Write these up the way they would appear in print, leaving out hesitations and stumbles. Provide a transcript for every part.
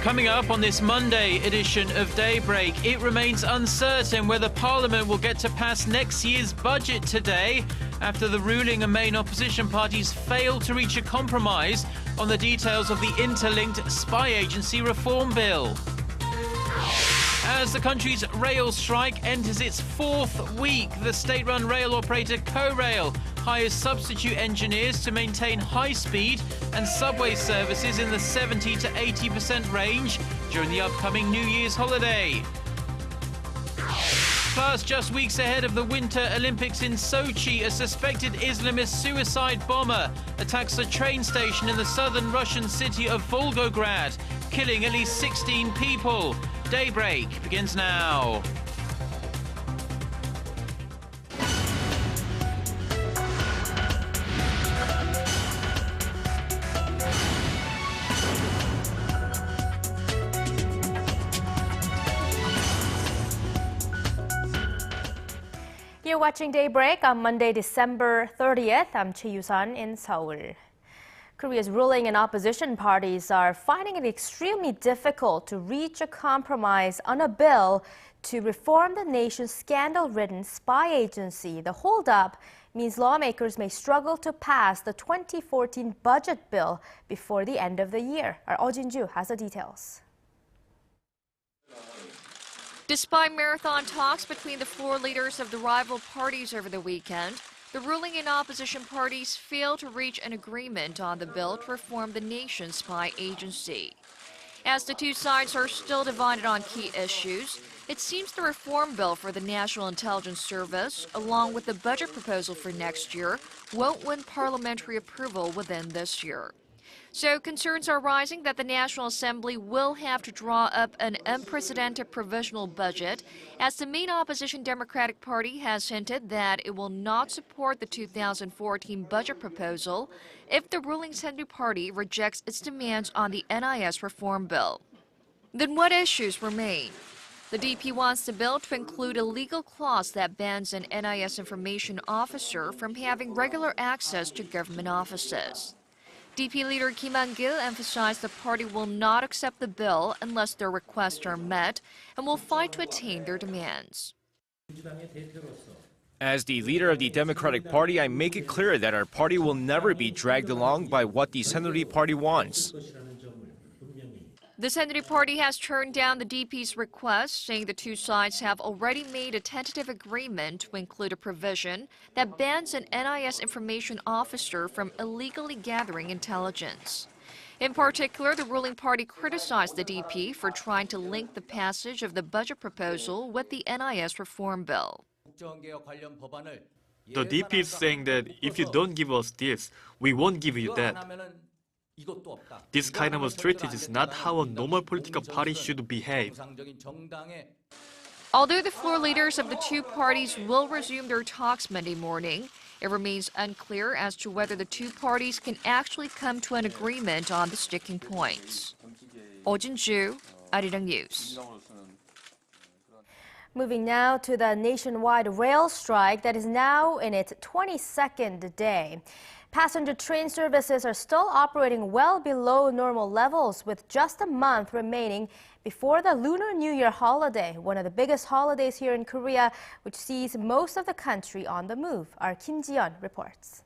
Coming up on this Monday edition of Daybreak, it remains uncertain whether Parliament will get to pass next year's budget today after the ruling and main opposition parties failed to reach a compromise on the details of the interlinked spy agency reform bill. As the country's rail strike enters its fourth week, the state-run rail operator KORAIL hires substitute engineers to maintain high-speed and subway services in the 70 to 80% range during the upcoming New Year's holiday. Plus, just weeks ahead of the Winter Olympics in Sochi, a suspected Islamist suicide bomber attacks a train station in the southern Russian city of Volgograd, killing at least 16 people. Daybreak begins now. You're watching Daybreak on Monday, December 30th. I'm Choi Yu-sun in Seoul. Korea's ruling and opposition parties are finding it extremely difficult to reach a compromise on a bill to reform the nation's scandal-ridden spy agency. The holdup means lawmakers may struggle to pass the 2014 budget bill before the end of the year. Our Oh Jin-ju has the details. Despite marathon talks between the floor leaders of the rival parties over the weekend, the ruling and opposition parties failed to reach an agreement on the bill to reform the nation's spy agency. As the two sides are still divided on key issues, it seems the reform bill for the National Intelligence Service, along with the budget proposal for next year, won't win parliamentary approval within this year. So concerns are rising that the National Assembly will have to draw up an unprecedented provisional budget, as the main opposition Democratic Party has hinted that it will not support the 2014 budget proposal if the ruling Centre Party rejects its demands on the NIS reform bill. Then what issues remain? The DP wants the bill to include a legal clause that bans an NIS information officer from having regular access to government offices. DP leader Kim Han-gil emphasized the party will not accept the bill unless their requests are met and will fight to attain their demands. As the leader of the Democratic Party, I make it clear that our party will never be dragged along by what the Centre Party wants. The Centre Party has turned down the DP's request, saying the two sides have already made a tentative agreement to include a provision that bans an NIS information officer from illegally gathering intelligence. In particular, the ruling party criticized the DP for trying to link the passage of the budget proposal with the NIS reform bill. The DP is saying that if you don't give us this, we won't give you that. This kind of a strategy is not how a normal political party should behave. Although the floor leaders of the two parties will resume their talks Monday morning, it remains unclear as to whether the two parties can actually come to an agreement on the sticking points. Oh Jin-ju, Arirang News. Moving now to the nationwide rail strike that is now in its 22nd day. Passenger train services are still operating well below normal levels, with just a month remaining before the Lunar New Year holiday, one of the biggest holidays here in Korea, which sees most of the country on the move. Our Kim Ji-yeon reports.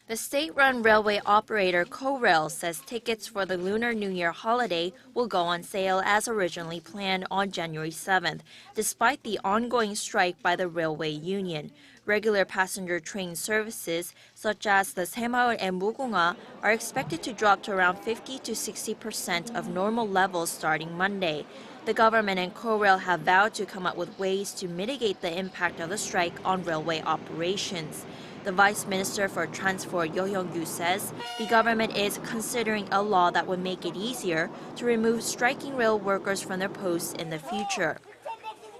The state-run railway operator KORAIL says tickets for the Lunar New Year holiday will go on sale as originally planned on January 7th, despite the ongoing strike by the railway union. Regular passenger train services, such as the Saemaul and Mugunga, are expected to drop to around 50 to 60% of normal levels starting Monday. The government and KORAIL have vowed to come up with ways to mitigate the impact of the strike on railway operations. The Vice Minister for Transport, Yo Hyung-gyu, says the government is considering a law that would make it easier to remove striking rail workers from their posts in the future.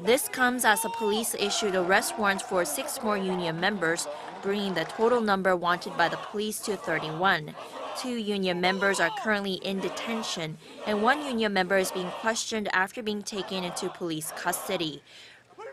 This comes as the police issued arrest warrants for 6 more union members, bringing the total number wanted by the police to 31. 2 union members are currently in detention, and 1 union member is being questioned after being taken into police custody.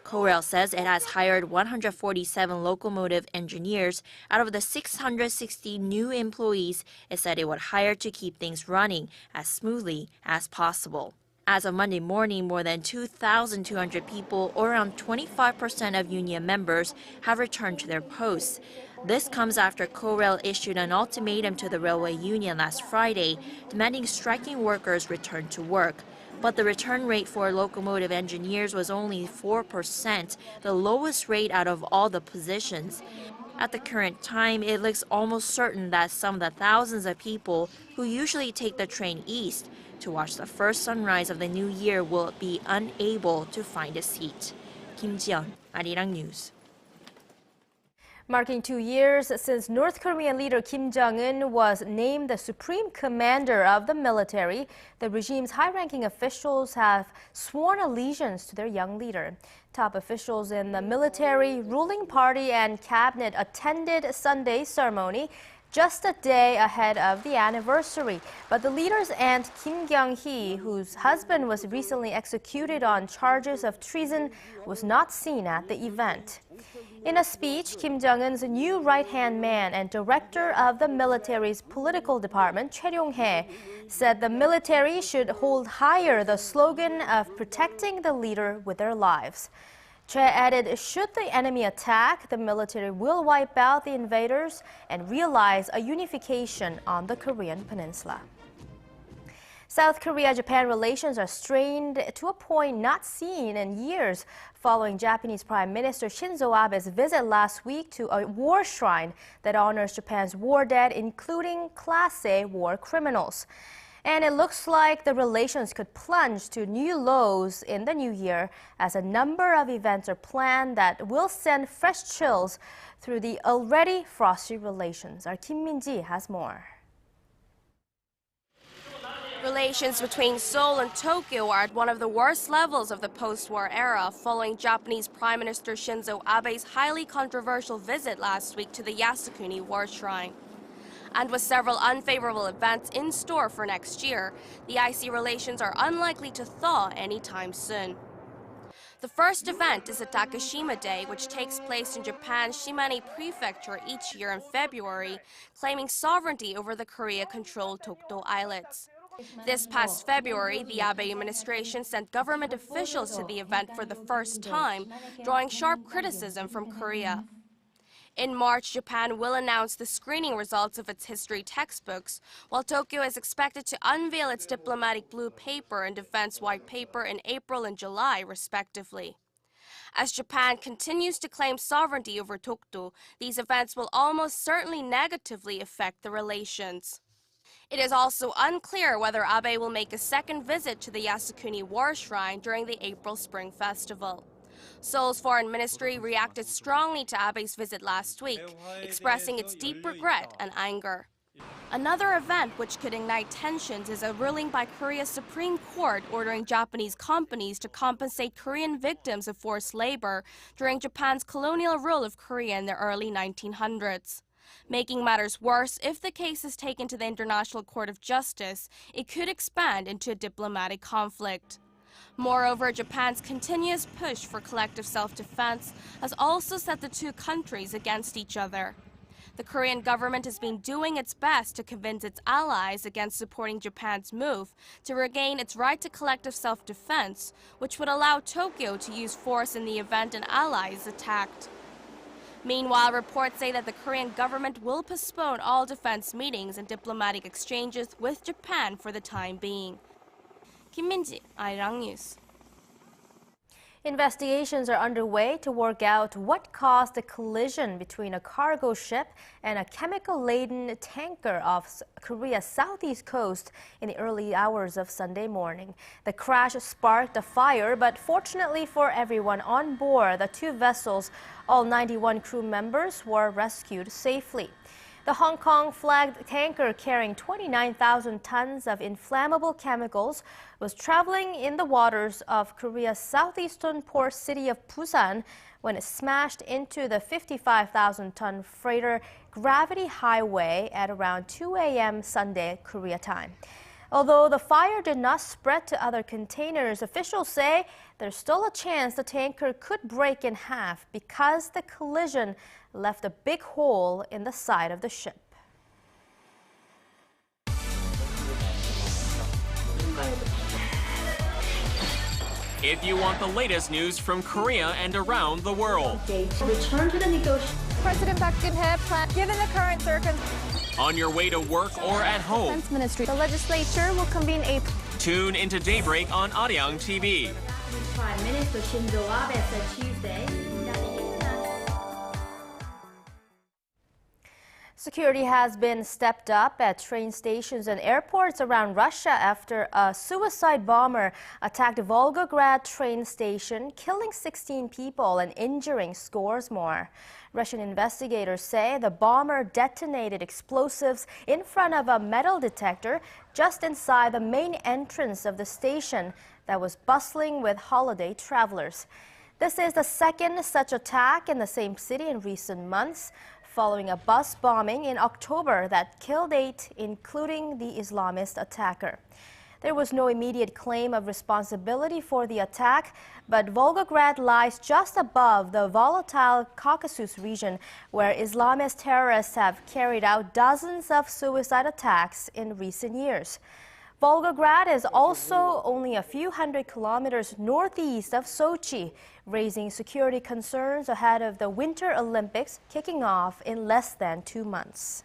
KORAIL says it has hired 147 locomotive engineers out of the 660 new employees it said it would hire to keep things running as smoothly as possible. As of Monday morning, more than 2,200 people, or around 25% of union members, have returned to their posts. This comes after KORAIL issued an ultimatum to the railway union last Friday, demanding striking workers return to work. But the return rate for locomotive engineers was only 4%, the lowest rate out of all the positions. At the current time, it looks almost certain that some of the thousands of people who usually take the train east to watch the first sunrise of the new year will be unable to find a seat. Kim Ji-yeon, Arirang News. Marking 2 years since North Korean leader Kim Jong-un was named the supreme commander of the military, the regime's high-ranking officials have sworn allegiance to their young leader. Top officials in the military, ruling party, and cabinet attended Sunday's ceremony just a day ahead of the anniversary. But the leader's aunt, Kim Kyung-hee, whose husband was recently executed on charges of treason, was not seen at the event. In a speech, Kim Jong-un's new right-hand man and director of the military's political department, Choi Ryong-hae, said the military should hold higher the slogan of protecting the leader with their lives. Choi added, should the enemy attack, the military will wipe out the invaders and realize a unification on the Korean peninsula. South Korea-Japan relations are strained to a point not seen in years following Japanese Prime Minister Shinzo Abe's visit last week to a war shrine that honors Japan's war dead, including Class A war criminals. And it looks like the relations could plunge to new lows in the new year as a number of events are planned that will send fresh chills through the already frosty relations. Our Kim Min-ji has more. Relations between Seoul and Tokyo are at one of the worst levels of the post-war era following Japanese Prime Minister Shinzo Abe's highly controversial visit last week to the Yasukuni War Shrine. And with several unfavorable events in store for next year, the icy relations are unlikely to thaw anytime soon. The first event is the Takashima Day, which takes place in Japan's Shimane Prefecture each year in February, claiming sovereignty over the Korea-controlled Dokdo Islets. This past February, the Abe administration sent government officials to the event for the first time, drawing sharp criticism from Korea. In March, Japan will announce the screening results of its history textbooks, while Tokyo is expected to unveil its diplomatic blue paper and defense white paper in April and July, respectively. As Japan continues to claim sovereignty over Dokdo, these events will almost certainly negatively affect the relations. It is also unclear whether Abe will make a second visit to the Yasukuni War Shrine during the April Spring Festival. Seoul's foreign ministry reacted strongly to Abe's visit last week, expressing its deep regret and anger. Another event which could ignite tensions is a ruling by Korea's Supreme Court ordering Japanese companies to compensate Korean victims of forced labor during Japan's colonial rule of Korea in the early 1900s. Making matters worse, if the case is taken to the International Court of Justice, it could expand into a diplomatic conflict. Moreover, Japan's continuous push for collective self-defense has also set the two countries against each other. The Korean government has been doing its best to convince its allies against supporting Japan's move to regain its right to collective self-defense, which would allow Tokyo to use force in the event an ally is attacked. Meanwhile, reports say that the Korean government will postpone all defense meetings and diplomatic exchanges with Japan for the time being. Kim Min-ji, Arirang News. Investigations are underway to work out what caused the collision between a cargo ship and a chemical-laden tanker off Korea's southeast coast in the early hours of Sunday morning. The crash sparked a fire, but fortunately for everyone on board the two vessels, all 91 crew members were rescued safely. The Hong Kong-flagged tanker carrying 29,000 tons of inflammable chemicals was traveling in the waters of Korea's southeastern port city of Busan when it smashed into the 55,000-ton freighter Gravity Highway at around 2 a.m. Sunday, Korea time. Although the fire did not spread to other containers, officials say there's still a chance the tanker could break in half because the collision left a big hole in the side of the ship. If you want the latest news from Korea and around the world. Return to the negotiation. President Park Geun-hye planned, given the current circumstances. On your way to work or at home. Defense Ministry. The legislature will convene a. Tune into Daybreak on Arirang TV. Prime Minister Shinzo Abe said Tuesday. Security has been stepped up at train stations and airports around Russia after a suicide bomber attacked Volgograd train station, killing 16 people and injuring scores more. Russian investigators say the bomber detonated explosives in front of a metal detector just inside the main entrance of the station that was bustling with holiday travelers. This is the second such attack in the same city in recent months, following a bus bombing in October that killed 8, including the Islamist attacker. There was no immediate claim of responsibility for the attack, but Volgograd lies just above the volatile Caucasus region, where Islamist terrorists have carried out dozens of suicide attacks in recent years. Volgograd is also only a few hundred kilometers northeast of Sochi, raising security concerns ahead of the Winter Olympics kicking off in less than 2 months.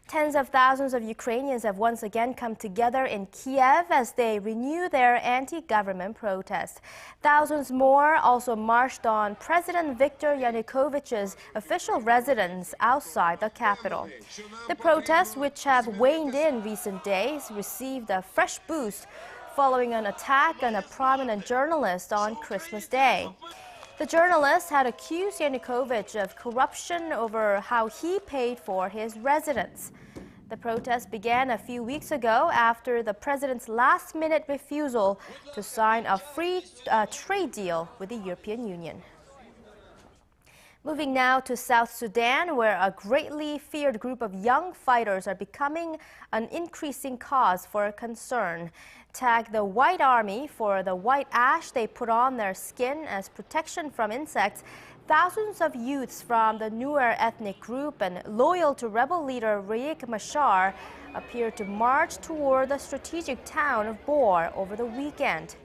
Tens of thousands of Ukrainians have once again come together in Kiev as they renew their anti-government protest. Thousands more also marched on President Viktor Yanukovych's official residence outside the capital. The protests, which have waned in recent days, received a fresh boost following an attack on a prominent journalist on Christmas Day. The journalist had accused Yanukovych of corruption over how he paid for his residence. The protest began a few weeks ago after the president's last-minute refusal to sign a free trade deal with the European Union. Moving now to South Sudan, where a greatly feared group of young fighters are becoming an increasing cause for concern. Tagged the White Army for the white ash they put on their skin as protection from insects, thousands of youths from the Nuer ethnic group and loyal to rebel leader Riek Machar appeared to march toward the strategic town of Bor over the weekend.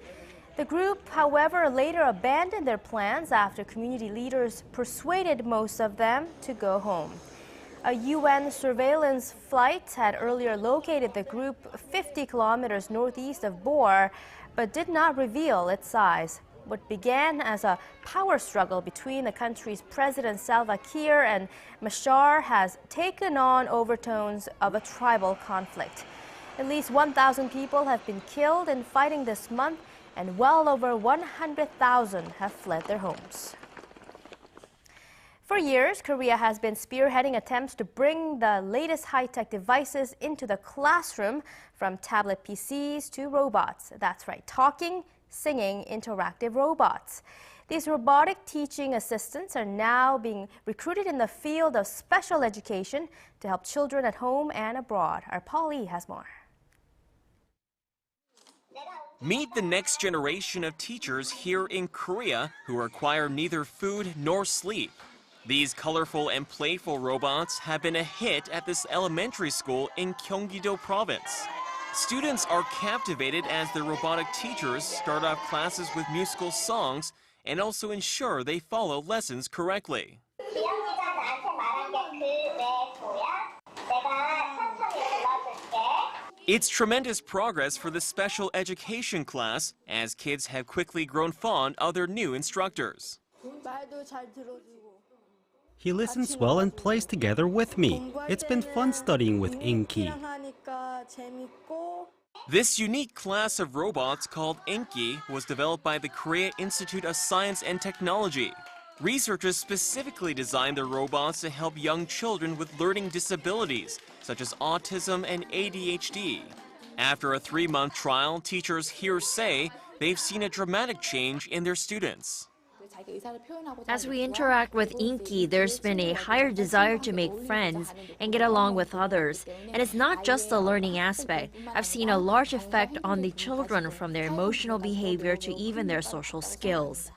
The group, however, later abandoned their plans after community leaders persuaded most of them to go home. A UN surveillance flight had earlier located the group 50 kilometers northeast of Bor, but did not reveal its size. What began as a power struggle between the country's President Salva Kiir and Machar has taken on overtones of a tribal conflict. At least 1,000 people have been killed in fighting this month, and well over 100,000 have fled their homes. For years, Korea has been spearheading attempts to bring the latest high-tech devices into the classroom, from tablet PCs to robots. That's right, talking, singing, interactive robots. These robotic teaching assistants are now being recruited in the field of special education to help children at home and abroad. Our Paul Lee has more. Meet the next generation of teachers here in Korea who require neither food nor sleep. These colorful and playful robots have been a hit at this elementary school in Gyeonggi-do province. Students are captivated as the robotic teachers start off classes with musical songs and also ensure they follow lessons correctly. It's tremendous progress for the special education class, as kids have quickly grown fond of their new instructors. He listens well and plays together with me. It's been fun studying with Inky. This unique class of robots called Inky was developed by the Korea Institute of Science and Technology. Researchers specifically designed the robots to help young children with learning disabilities, such as autism and ADHD. After a 3-month trial, teachers here say they've seen a dramatic change in their students. As we interact with Inky, there's been a higher desire to make friends and get along with others. And it's not just the learning aspect. I've seen a large effect on the children from their emotional behavior to even their social skills.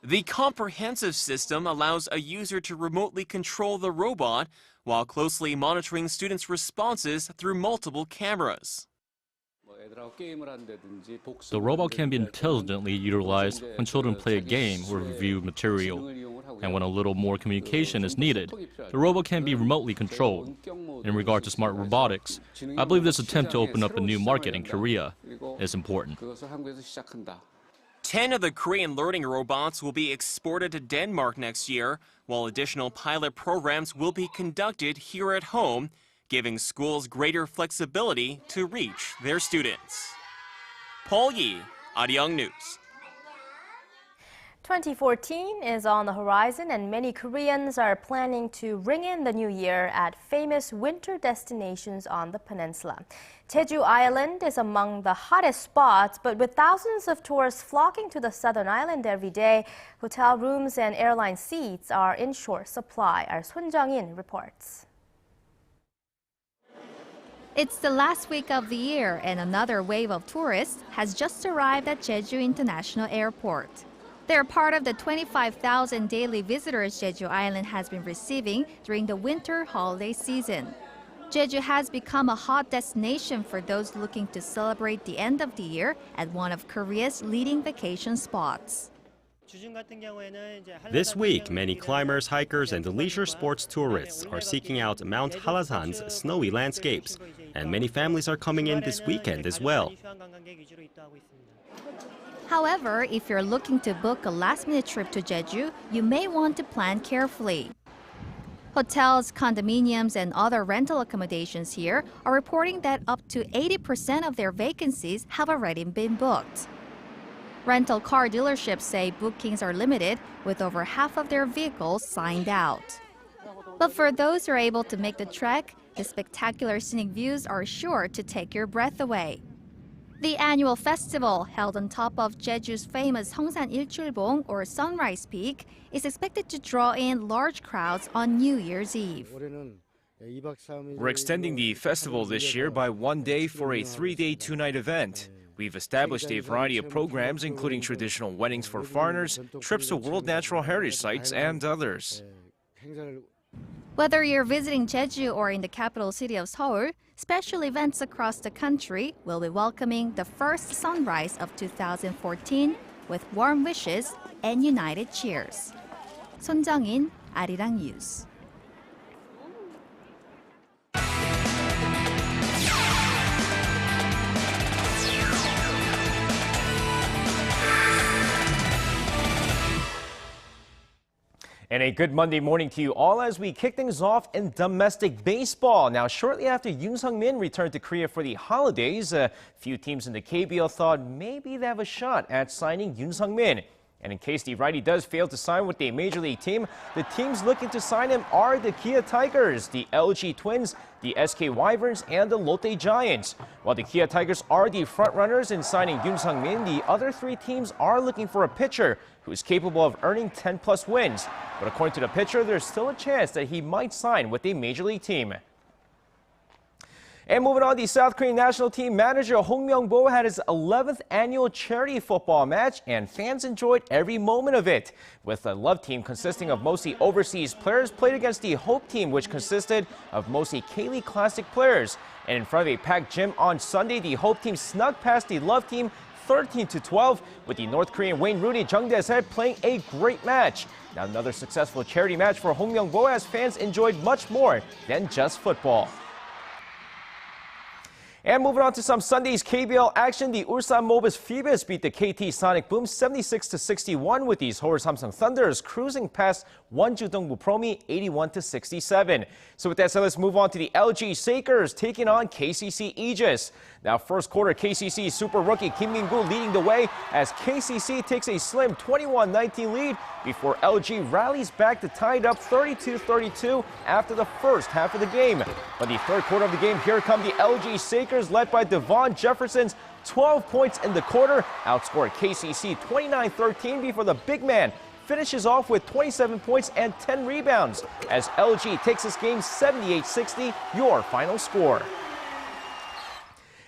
The comprehensive system allows a user to remotely control the robot while closely monitoring students' responses through multiple cameras. The robot can be intelligently utilized when children play a game or review material. And when a little more communication is needed, the robot can be remotely controlled. In regard to smart robotics, I believe this attempt to open up a new market in Korea is important. 10 of the Korean learning robots will be exported to Denmark next year, while additional pilot programs will be conducted here at home, giving schools greater flexibility to reach their students. Paul Yi, Arirang News. 2014 is on the horizon, and many Koreans are planning to ring in the new year at famous winter destinations on the peninsula. Jeju Island is among the hottest spots, but with thousands of tourists flocking to the southern island every day, hotel rooms and airline seats are in short supply. Our Sun Jung-in reports. It's the last week of the year, and another wave of tourists has just arrived at Jeju International Airport. They're part of the 25,000 daily visitors Jeju Island has been receiving during the winter holiday season. Jeju has become a hot destination for those looking to celebrate the end of the year at one of Korea's leading vacation spots. This week, many climbers, hikers, and leisure sports tourists are seeking out Mount Halasan's snowy landscapes, and many families are coming in this weekend as well. However, if you're looking to book a last-minute trip to Jeju, you may want to plan carefully. Hotels, condominiums, and other rental accommodations here are reporting that up to 80% of their vacancies have already been booked. Rental car dealerships say bookings are limited, with over half of their vehicles signed out. But for those who are able to make the trek, the spectacular scenic views are sure to take your breath away. The annual festival, held on top of Jeju's famous Hongsan Ilchulbong, or Sunrise Peak, is expected to draw in large crowds on New Year's Eve. We're extending the festival this year by 1 day for a 3-day, 2-night event. We've established a variety of programs, including traditional weddings for foreigners, trips to World Natural Heritage Sites, and others. Whether you're visiting Jeju or in the capital city of Seoul, special events across the country will be welcoming the first sunrise of 2014 with warm wishes and united cheers. Sun Jung-in, Arirang News. And a good Monday morning to you all as we kick things off in domestic baseball. Now, shortly after Yoon Sung-min returned to Korea for the holidays, a few teams in the KBL thought maybe they have a shot at signing Yoon Sung-min. And in case the righty does fail to sign with a major league team, the teams looking to sign him are the Kia Tigers, the LG Twins, the SK Wyverns, and the Lotte Giants. While the Kia Tigers are the frontrunners in signing Yoon Sung-min, the other three teams are looking for a pitcher who is capable of earning 10-plus wins. But according to the pitcher, there's still a chance that he might sign with a major league team. And moving on, the South Korean national team manager Hong Myung-bo had his 11th annual charity football match, and fans enjoyed every moment of it. With the Love team consisting of mostly overseas players, played against the Hope team, which consisted of mostly K-League Classic players. And in front of a packed gym on Sunday, the Hope team snuck past the Love team 13-12, with the North Korean Wayne Rooney Jung Dae-se playing a great match. Now another successful charity match for Hong Myung-bo, as fans enjoyed much more than just football. And moving on to some Sunday's KBL action, the Ulsan Mobis Phoebus beat the KT Sonic Boom 76-61, with these Seoul Samsung Thunders cruising past Wonju Dongbu Promi 81-67. So with that said, let's move on to the LG Sakers taking on KCC Aegis. Now, first quarter, KCC super rookie Kim Min-gu leading the way as KCC takes a slim 21-19 lead before LG rallies back to tie it up 32-32 after the first half of the game. But the third quarter of the game, here come the LG Sakers led by Devon Jefferson's 12 points in the quarter, outscored KCC 29-13 before the big man finishes off with 27 points and 10 rebounds as LG takes this game 78-60, your final score.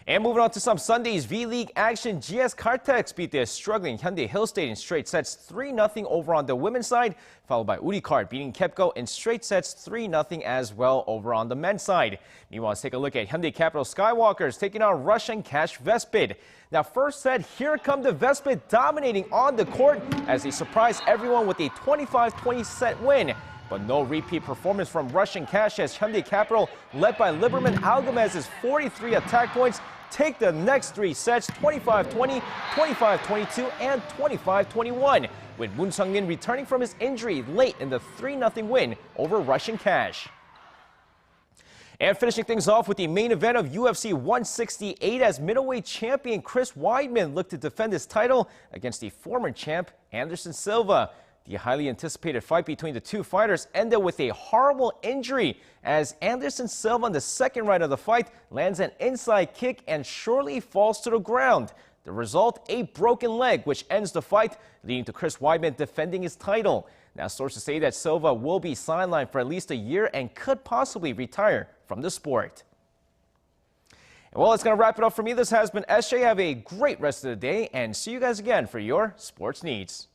And moving on to some Sunday's V-League action, GS Kartex beat the struggling Hyundai Hillstate in straight sets 3-0 over on the women's side, followed by Urikart beating Kepco in straight sets 3-0 as well over on the men's side. Meanwhile, let's take a look at Hyundai Capital Skywalkers taking on Russian Cash Vespid. Now, first set, here come the Vespid dominating on the court as they surprise everyone with a 25-20 set win. But no repeat performance from Russian Cash as Hyundai Capital, led by Liberman Algamez's 43 attack points, take the next three sets 25-20, 25-22, and 25-21, with Moon Sung-min returning from his injury late in the 3-0 win over Russian Cash. And finishing things off with the main event of UFC 168 as middleweight champion Chris Weidman looked to defend his title against the former champ Anderson Silva. The highly anticipated fight between the two fighters ended with a horrible injury as Anderson Silva in the second round of the fight lands an inside kick and shortly falls to the ground. The result, a broken leg, which ends the fight, leading to Chris Weidman defending his title. Now, sources say that Silva will be sidelined for at least a year and could possibly retire from the sport. Well, that's going to wrap it up for me. This has been SJ. Have a great rest of the day and see you guys again for your sports needs.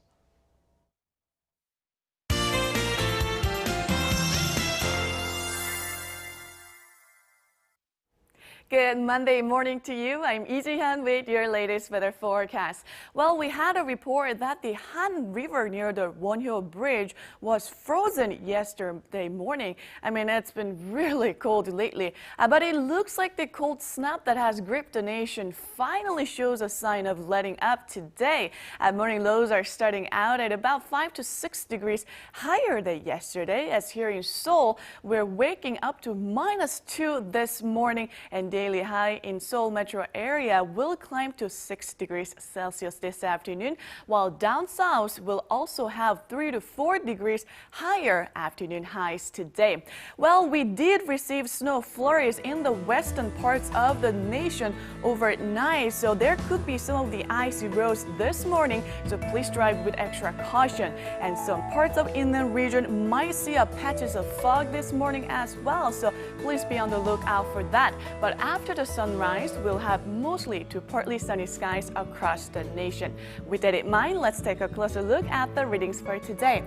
Good Monday morning to you. I'm Lee Ji-hyun with your latest weather forecast. Well, we had a report that the Han River near the Wonhyo Bridge was frozen yesterday morning. I mean, it's been really cold lately, but it looks like the cold snap that has gripped the nation finally shows a sign of letting up today. Morning lows are starting out at about 5 to 6 degrees higher than yesterday, as here in Seoul, we're waking up to -2 this morning, and daily high in Seoul metro area will climb to 6 degrees Celsius this afternoon, while down south will also have 3 to 4 degrees higher afternoon highs today. Well, we did receive snow flurries in the western parts of the nation overnight, so there could be some of the icy roads this morning, so please drive with extra caution. And some parts of inland region might see patches of fog this morning as well, so please be on the lookout for that. But after the sunrise, we'll have mostly to partly sunny skies across the nation. With that in mind, let's take a closer look at the readings for today.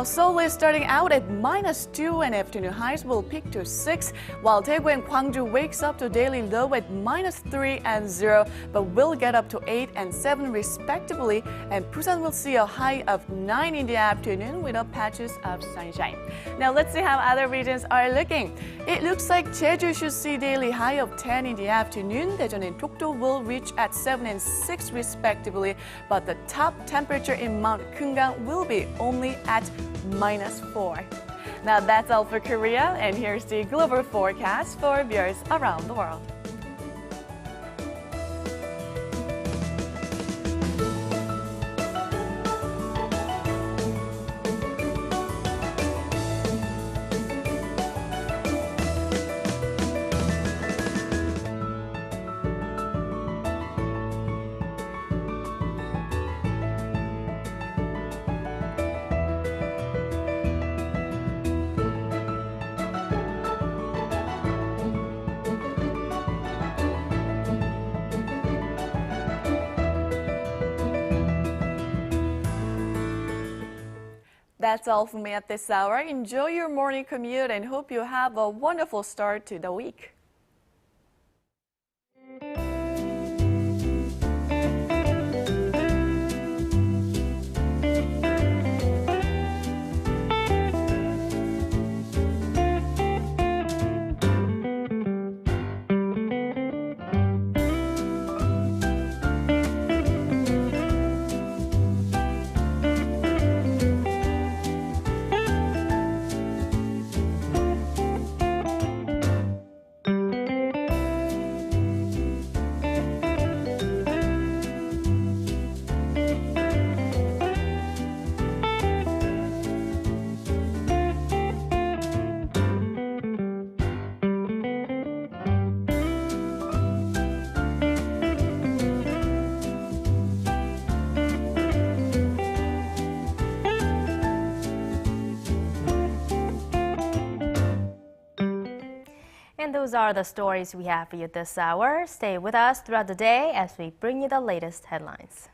Seoul is starting out at -2 and afternoon highs will peak to 6, while Daegu and Gwangju wakes up to daily low at -3 and 0, but will get up to 8 and 7 respectively, and Busan will see a high of 9 in the afternoon with patches of sunshine. Now let's see how other regions are looking. It looks like Jeju should see daily high of 10 in the afternoon. Daejeon and Dokdo will reach at 7 and 6 respectively, but the top temperature in Mount Kumgang will be only at -4. Now that's all for Korea, and here's the global forecast for viewers around the world. That's all from me at this hour. Enjoy your morning commute and hope you have a wonderful start to the week. those are the stories we have for you this hour. Stay with us throughout the day as we bring you the latest headlines.